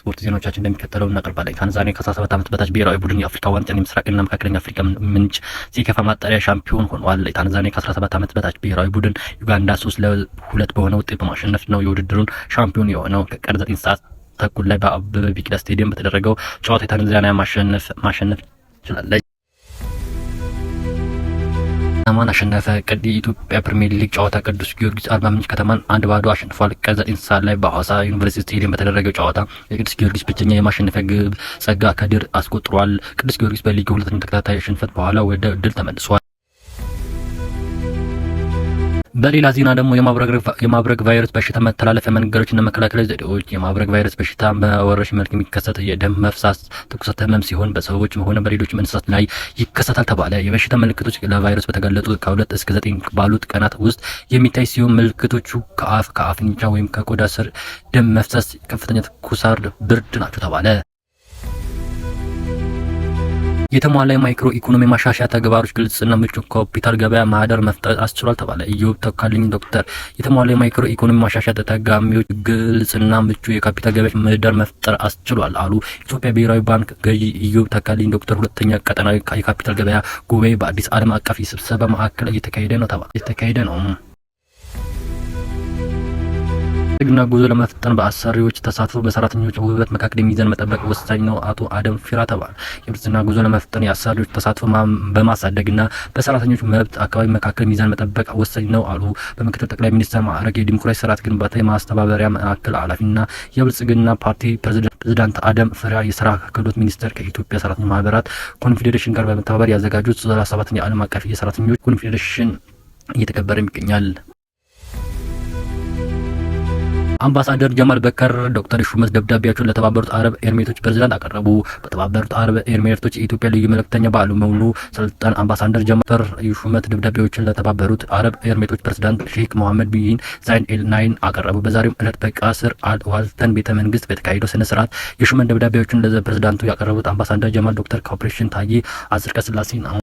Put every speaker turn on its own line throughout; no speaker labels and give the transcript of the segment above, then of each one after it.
የስፖርት ዜናዎቻችን እንደሚከተለው እናቀርባለን። ታንዛኒያ ከ17 ዓመት በታች ብሔራዊ ቡድን የአፍሪካ ዋንጫን የምስራቅና መካከለኛ አፍሪካ ምንጭ ሴካፋ ማጣሪያ ሻምፒዮን ሆኗል። ታንዛኒያ ከ17 ዓመት በታች ብሔራዊ ቡድን ዩጋንዳ 3-2 በሆነ ውጤት በማሸነፍ ነው የውድድሩን ሻምፒዮን የሆነው። ከቀን 9 ሰዓት ተኩል ላይ በአበበ ቢቂላ ስቴዲየም በተደረገው ጨዋታ ታንዛኒያ ማሸነፍ ችላለች። ከተማን አሸነፈ። የኢትዮጵያ ፕሪሚየር ሊግ ጨዋታ ቅዱስ ጊዮርጊስ አርባ ምንጭ ከተማን 1-0 አሸንፏል። ቀን 9 ሰዓት ላይ በሐዋሳ ዩኒቨርሲቲ ስቴዲየም በተደረገው ጨዋታ የቅዱስ ጊዮርጊስ ብቸኛ የማሸነፊያ ግብ ጸጋ ከድር አስቆጥሯል። ቅዱስ ጊዮርጊስ በሊጉ ሁለተኛ ተከታታይ ሽንፈት በኋላ ወደ ድል ተመልሷል። በሌላ ዜና ደግሞ የማብረግ ቫይረስ በሽታ መተላለፊያ መንገዶችና መከላከያ ዘዴዎች። የማብረግ ቫይረስ በሽታ በወረርሽኝ መልክ የሚከሰት የደም መፍሰስ፣ ትኩሳት፣ ህመም ሲሆን በሰዎች ሆነ በሌሎች እንስሳት ላይ ይከሰታል ተባለ። የበሽታ ምልክቶች ለቫይረስ በተጋለጡ ከ2 እስከ 9 ባሉት ቀናት ውስጥ የሚታይ ሲሆን ምልክቶቹ ከአፍንጫ ወይም ከቆዳ ስር ደም መፍሰስ፣ ከፍተኛ ትኩሳት፣ ብርድ ናቸው ተባለ። የተሟላ የማይክሮ ኢኮኖሚ ማሻሻያ ተግባሮች ግልጽና ምቹ ካፒታል ገበያ ማህደር መፍጠር አስችሏል ተባለ። ኢዮብ ተካልኝ ዶክተር የተሟላ የማይክሮ ኢኮኖሚ ማሻሻያ ተጠቃሚዎች ግልጽና ምቹ የካፒታል ገበያ ምህዳር መፍጠር አስችሏል አሉ ኢትዮጵያ ብሔራዊ ባንክ ገዢ ኢዮብ ተካልኝ ዶክተር። ሁለተኛ ቀጠናዊ የካፒታል ገበያ ጉባኤ በአዲስ ዓለም አቀፍ የስብሰባ ማዕከል እየተካሄደ ነው። ግና ጉዞ ለመፍጠን በአሰሪዎች ተሳትፎ በሰራተኞች ውበት መካከል ሚዛን መጠበቅ ወሳኝ ነው አቶ አደም ፊራ ተባለ። የብልጽግና ጉዞ ለመፍጠን የአሰሪዎች ተሳትፎ በማሳደግና በሰራተኞች መብት አካባቢ መካከል ሚዛን መጠበቅ ወሳኝ ነው አሉ በምክትል ጠቅላይ ሚኒስትር ማዕረግ የዲሞክራሲ ስርዓት ግንባታ የማስተባበሪያ ማዕከል ኃላፊና የብልጽግና ፓርቲ ፕሬዝዳንት አደም ፊራ። የስራ ክህሎት ሚኒስቴር ከኢትዮጵያ ሰራተኞች ማህበራት ኮንፌዴሬሽን ጋር በመተባበር ያዘጋጁት 37ኛ ዓለም አቀፍ የሰራተኞች ኮንፌዴሬሽን እየተከበረ ይገኛል። አምባሳደር ጀማል በከር ዶክተር ሹመት ደብዳቤያቸውን ለተባበሩት አረብ ኤሚሬቶች ፕሬዝዳንት አቀረቡ። በተባበሩት አረብ ኤሚሬቶች የኢትዮጵያ ልዩ መልእክተኛ ባለሙሉ ስልጣን አምባሳደር ጀማል ሹመት ደብዳቤዎችን ለተባበሩት አረብ ኤሚሬቶች ፕሬዝዳንት ሼክ መሐመድ ቢን ዛይድ ኤል ናይን አቀረቡ። በዛሬው ዕለት በቃስር አል ዋልተን ቤተ መንግስት በተካሄደው ስነ ስርዓት የሹመት ደብዳቤዎችን ለፕሬዝዳንቱ ያቀረቡት አምባሳደር ጀማል ዶክተር ኮርፖሬሽን ታዬ አጽቀሥላሴ ነው።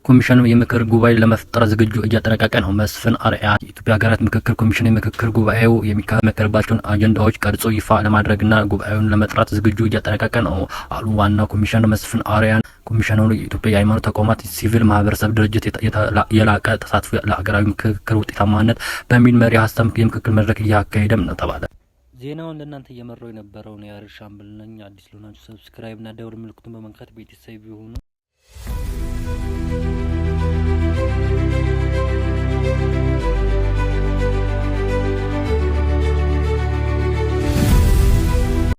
ኮሚሽኑ የምክር ጉባኤ ለመፍጠር ዝግጁ እያጠናቀቀ ነው። መስፍን አርአያ የኢትዮጵያ ሀገራት ምክክር ኮሚሽን የምክክር ጉባኤው የሚመከርባቸውን አጀንዳዎች ቀርጾ ይፋ ለማድረግና ጉባኤውን ለመጥራት ዝግጁ እያጠናቀቀ ነው አሉ ዋናው ኮሚሽነር መስፍን አርአያ። ኮሚሽኑ የኢትዮጵያ የሃይማኖት ተቋማት ሲቪል ማህበረሰብ ድርጅት የላቀ ተሳትፎ ለሀገራዊ ምክክር ውጤታማነት በሚል መሪ ሀሳብ የምክክር መድረክ እያካሄደም ነው ተባለ። ዜናውን ለእናንተ እየመራው የነበረውን የአሪፍ ሻምብል ነኝ። አዲስ ለሆናችሁ ሰብስክራይብ እና ደወል ምልክቱን በመንካት ቤተሰብ ይሁኑ።